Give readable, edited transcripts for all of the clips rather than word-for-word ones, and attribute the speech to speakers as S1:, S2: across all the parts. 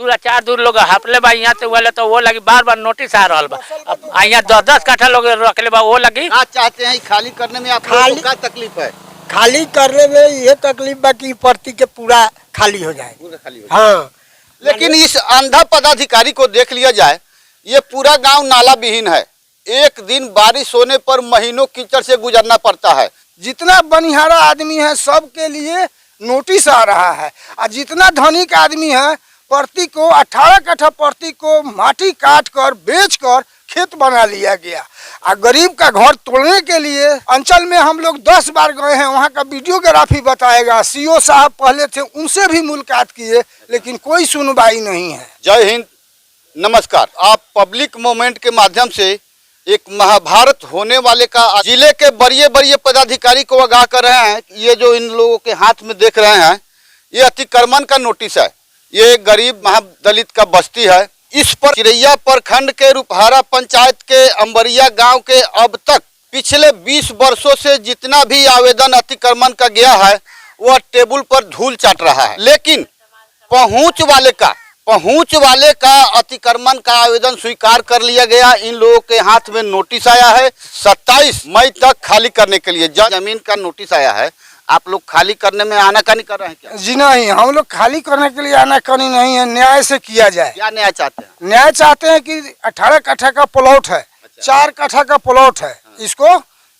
S1: पूरा 4 दूर लोग हापले बा यहाँ से वाले तो वो लगी बार नोटिस आ रहा बा। यहाँ 10-10 काठा लोग रखले बा वो लगी।
S2: क्या चाहते हैं खाली करने में? आप लोगों को क्या तकलीफ है?
S3: खाली करने में ये तकलीफ बा कि प्रति के पूरा खाली हो जाए।
S2: पूरा खाली हो जाए।
S3: हाँ,
S2: लेकिन इस अंधा पदाधिकारी को देख लिया जाए, ये पूरा गांव नाला विहीन है। एक दिन बारिश होने पर महीनों कीचड़ से गुजरना पड़ता है।
S4: जितना बनिहारा आदमी है सबके लिए नोटिस आ रहा है, और जितना धनिक आदमी है प्रति को 18 कट्ठा प्रति को माटी काट कर बेच कर खेत बना लिया गया। और गरीब का घर तोड़ने के लिए अंचल में हम लोग 10 बार गए हैं, वहाँ का वीडियोग्राफी बताएगा। सीओ साहब पहले थे, उनसे भी मुलाकात किए, लेकिन कोई सुनवाई नहीं है। जय हिंद, नमस्कार। आप पब्लिक मूवमेंट के माध्यम से एक महाभारत होने वाले का जिले के बड़े पदाधिकारी को आगाह कर रहे हैं। ये जो इन लोगों के हाथ में देख रहे हैं, ये अतिक्रमण का नोटिस है। ये गरीब महादलित का बस्ती है। इस पर चिरैया प्रखंड के रूपहारा पंचायत के अंबरिया गांव के अब तक पिछले 20 वर्षों से जितना भी आवेदन अतिक्रमण का गया है, वह टेबल पर धूल चाट रहा है। लेकिन पहुंच वाले का अतिक्रमण का आवेदन स्वीकार कर लिया गया। इन लोगों के हाथ में नोटिस आया है 27 मई तक खाली करने के लिए जमीन का नोटिस आया है। आप लोग खाली करने में आनाकानी कर रहे हैं क्या? जी नहीं, हम लोग खाली करने के लिए आनाकानी नहीं है, न्याय से किया जाए।
S2: क्या न्याय चाहते हैं?
S4: न्याय चाहते हैं कि 18 कट्ठा का प्लॉट है, 4 कट्ठा का प्लॉट है, इसको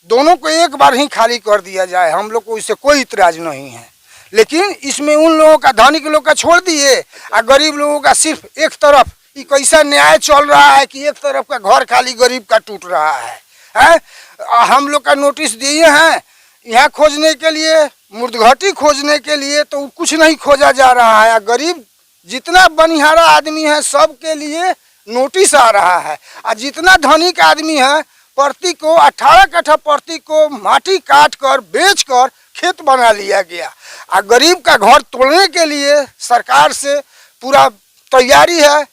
S4: दोनों को एक बार ही खाली कर दिया जाए। हम लोग को इससे कोई इतराज नहीं है, लेकिन इसमें उन लोगों का धनिक लोग का छोड़ दिए और गरीब लोगों का सिर्फ एक तरफ। ये कैसा न्याय चल रहा है कि एक तरफ का घर खाली गरीब का टूट रहा है? हम लोग का नोटिस दिए हैं यहाँ खोजने के लिए, मुर्दघटी खोजने के लिए, तो कुछ नहीं खोजा जा रहा है। गरीब जितना बनिहारा आदमी है सबके लिए नोटिस आ रहा है, और जितना धनिक आदमी है प्रति को 18 कट्ठा प्रति को माटी काट कर बेच कर खेत बना लिया गया। और गरीब का घर तोड़ने के लिए सरकार से पूरा तैयारी है।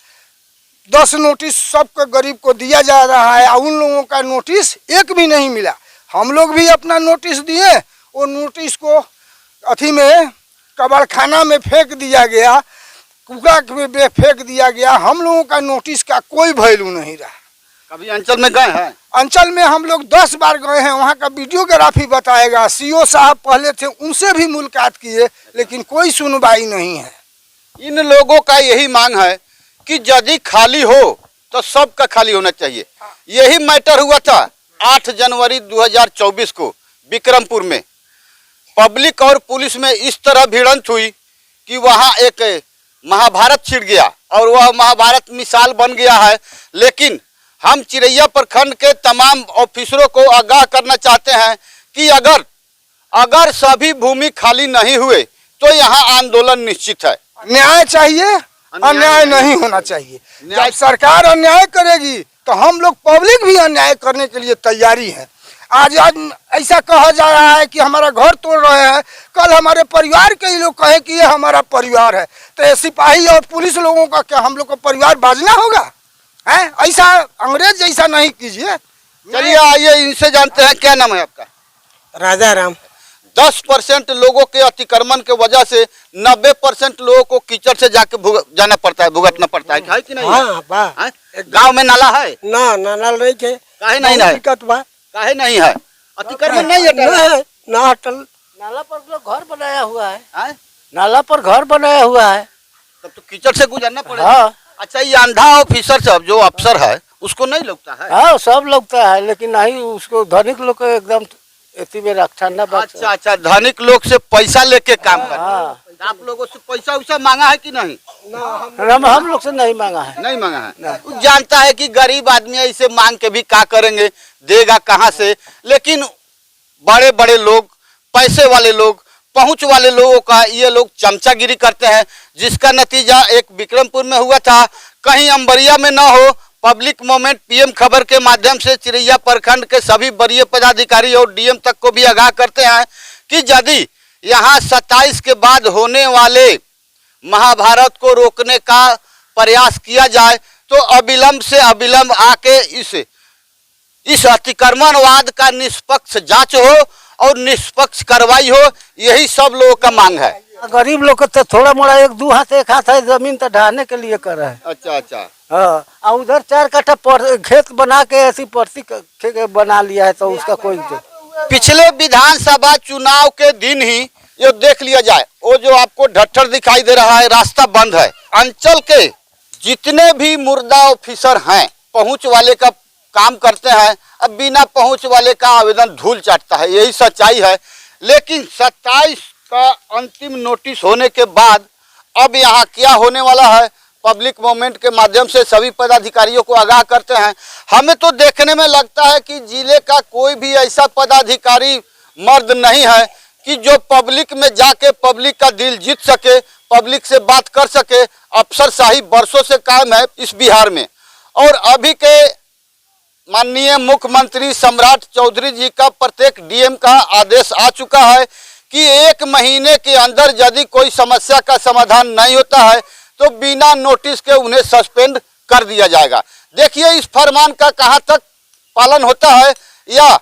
S4: 10 नोटिस सबको गरीब को दिया जा रहा है, और उन लोगों का नोटिस एक भी नहीं मिला। हम लोग भी अपना नोटिस दिए, वो नोटिस को अथी में कबाड़खाना में फेंक दिया गया, कूड़ा में फेंक दिया गया। हम लोगों का नोटिस का कोई वैल्यू नहीं रहा।
S2: कभी अंचल में गए हैं?
S4: अंचल में हम लोग 10 बार गए हैं, वहाँ का वीडियोग्राफी बताएगा। सीओ साहब पहले थे, उनसे भी मुलाकात किए, लेकिन कोई सुनवाई नहीं है।
S2: इन लोगों का यही मांग है कि यदि खाली हो तो सबका खाली होना चाहिए। यही मैटर हुआ था 8 जनवरी 2024 को विक्रमपुर में। पब्लिक और पुलिस में इस तरह भिड़ंत हुई कि वहाँ एक महाभारत छिड़ गया, और वह महाभारत मिसाल बन गया है। लेकिन हम चिरैया प्रखंड के तमाम ऑफिसरों को आगाह करना चाहते हैं कि अगर सभी भूमि खाली नहीं हुए तो यहाँ आंदोलन निश्चित है।
S4: न्याय चाहिए, अन्याय नहीं होना चाहिए। जब सरकार अन्याय करेगी तो हम लोग पब्लिक भी अन्याय करने के लिए तैयारी है। आज ऐसा कहा जा रहा है कि हमारा घर तोड़ रहे हैं, कल हमारे परिवार के ही लोग कहे कि ये हमारा परिवार है, तो ये सिपाही और पुलिस लोगों का क्या हम लोग को परिवार बाजना होगा? है ऐसा अंग्रेज जैसा नहीं कीजिए।
S2: चलिए आइए इनसे जानते हैं, क्या नाम है आपका?
S3: राजा राम।
S2: 10% लोगों के अतिक्रमण के वजह से 90% लोगों को कीचड़ से जाके जाना पड़ता है, भुगतना पड़ता है कि नहीं?
S3: हाँ,
S2: गांव में नाला है?
S3: ना नाला नहीं के।
S2: काहे नहीं है?
S3: दिक्कत बा।
S2: काहे नहीं है? अतिक्रमण नहीं हटा
S3: ना हटल।
S1: नाला पर घर बनाया हुआ है, नाला पर घर बनाया हुआ है,
S2: तब तो कीचड़ से गुजरना पड़ेगा।
S1: हाँ।
S2: अच्छा, ये अंधा ऑफिसर सब जो अफसर है उसको नहीं लगता है?
S1: हाँ, सब लगता है, लेकिन नहीं, उसको धनिक लोग को एकदम एती में रक्षा न।
S2: अच्छा, धनिक लोग से पैसा लेके काम करते हैं। आप लोगों से पैसा वैसा मांगा है कि नहीं?
S1: हम लोग से नहीं मांगा है।
S2: नहीं मांगा है। जानता है कि गरीब आदमी ऐसे मांग के भी क्या करेंगे, देगा कहाँ से। लेकिन बड़े बड़े लोग, पैसे वाले लोग, पहुंच वाले लोगों का ये लोग चमचागिरी करते हैं, जिसका नतीजा एक विक्रमपुर में हुआ था, कहीं अंबरिया में न हो। पब्लिक मूवमेंट पीएम खबर के माध्यम से चिरैया प्रखंड के सभी वरीय पदाधिकारी और डीएम तक को भी आगाह करते हैं कि यदि यहाँ 27 के बाद होने वाले महाभारत को रोकने का प्रयास किया जाए तो अविलंब से अविलंब आके इस अतिक्रमणवाद का निष्पक्ष जांच हो और निष्पक्ष कार्रवाई हो। यही सब लोगों का मांग है।
S3: गरीब लोग को तो थोड़ा मोड़ा एक दो हाथ एक हाथ है जमीन तो ढाने के लिए कर रहे हैं।
S2: अच्छा अच्छा।
S3: हाँ, और उधर 4 कट्ठा खेत बना के ऐसी पर्ती के बना लिया है तो उसका कोई
S2: पिछले विधानसभा चुनाव के दिन ही ये देख लिया जाए, वो जो आपको ढट्ठर दिखाई दे रहा है, रास्ता बंद है। अंचल के जितने भी मुर्दा ऑफिसर हैं, पहुंच वाले का काम करते हैं, अब बिना पहुंच वाले का आवेदन धूल चाटता है, यही सच्चाई है। लेकिन 27 का अंतिम नोटिस होने के बाद अब यहाँ क्या होने वाला है, पब्लिक मूवमेंट के माध्यम से सभी पदाधिकारियों को आगाह करते हैं। हमें तो देखने में लगता है कि जिले का कोई भी ऐसा पदाधिकारी मर्द नहीं है कि जो पब्लिक में जाके पब्लिक का दिल जीत सके, पब्लिक से बात कर सके। अफसरशाही बरसों से कायम है इस बिहार में, और अभी के माननीय मुख्यमंत्री सम्राट चौधरी जी का प्रत्येक डीएम का आदेश आ चुका है कि 1 महीने के अंदर यदि कोई समस्या का समाधान नहीं होता है तो बिना नोटिस के उन्हें सस्पेंड कर दिया जाएगा। देखिए इस फरमान का कहां तक पालन होता है या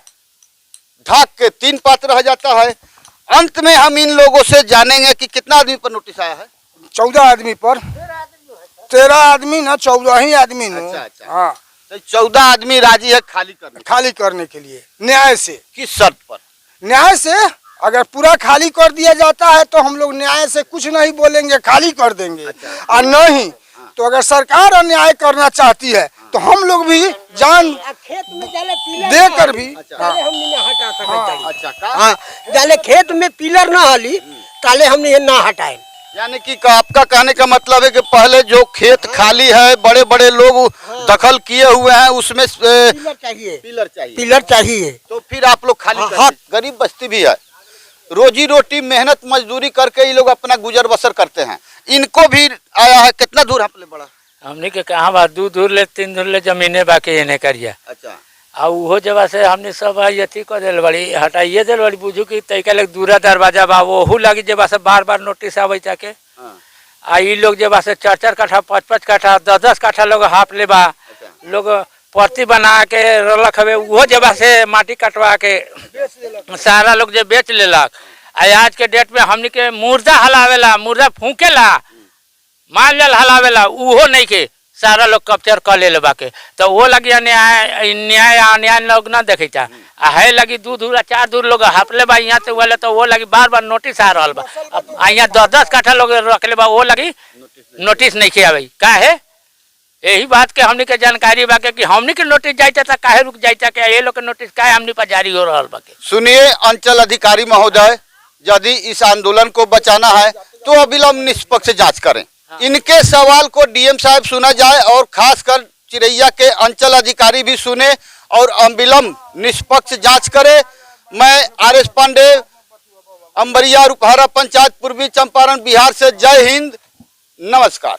S2: ढाक के 3 पात रह जाता है। अंत में हम इन लोगों से जानेंगे कि कितना आदमी पर नोटिस आया है।
S4: 14 आदमी पर, 13 आदमी ना 14 ही आदमी नो।
S2: अच्छा।
S4: हाँ,
S2: तो 14 आदमी राजी है खाली
S4: करने के लिए न्याय से।
S2: किस शर्त पर?
S4: न्याय से अगर पूरा खाली कर दिया जाता है तो हम लोग न्याय से कुछ नहीं बोलेंगे, खाली कर देंगे। और नहीं तो अगर सरकार अन्याय करना चाहती है तो हम लोग भी जान
S3: खेत में
S4: दे कर भी
S3: जाले खेत में पिलर ना हली ताले हम ना हटाए।
S2: यानी कि आपका कहने का मतलब है कि पहले जो खेत खाली है, बड़े बड़े लोग दखल किए हुए हैं, उसमें पिलर चाहिए तो फिर आप लोग खाली कर। गरीब बस्ती भी है, रोजी रोटी मेहनत मजदूरी करके ये लोग अपना गुजर बसर करते हैं। इनको भी आया है। कितना दूर आपने बड़ा?
S1: हमने के कहाँ बा 2 दूर ले 3 दूर ले जमीने बाकी नहीं करिया।
S2: अच्छा।
S1: आ वो जगह से हमने सब अथी कर दिल बड़ी हटाइए दिल बड़ी बुझू कि तैका लग दूरा दरवाजा बा वहू लगी जब से बार बार नोटिस आवे के। आ ई लोग जब से 4-4 कट्ठा 5-5 कट्ठा 10-10 कट्ठा लोग हाफ ले बा, लोग पर्ती बना के रख हवे, वो जब से माटी कटवा के सारा लोग जो बेच लेलक। आज के डेट में हमने के मुर्दा हलावेला, मुर्दा फूकेला, माल जल हलावेला, उहो नहीं के सारा लोग कब्जा कर ले बाके। तो वो लगी न्याय लोग ना देखे है लगी 2 दूर 4 दूर लोग हाफले बा यहाँ से वाले तो वो लगी बार बार नोटिस आ रहा बा। यहाँ 10-10 कट्ठा लोग रख ले बा, वो लगी नोटिस नहीं किया भाई का है। यही बात के हमने के जानकारी बा कि हमने के नोटिस जाता था काहे रुक जाता के ये लोग के नोटिस काहे हमने पर जारी हो रहा बा।
S2: सुनिए अंचल अधिकारी महोदय, यदि इस आंदोलन को बचाना है तो अविलंब निष्पक्ष जांच करें। इनके सवाल को डीएम साहब सुना जाए और खासकर चिरैया के अंचल अधिकारी भी सुने और अविलंब निष्पक्ष जांच करें। मैं RS पांडे, अंबरिया, रुपहरा पंचायत, पूर्वी चंपारण, बिहार से जय हिंद, नमस्कार।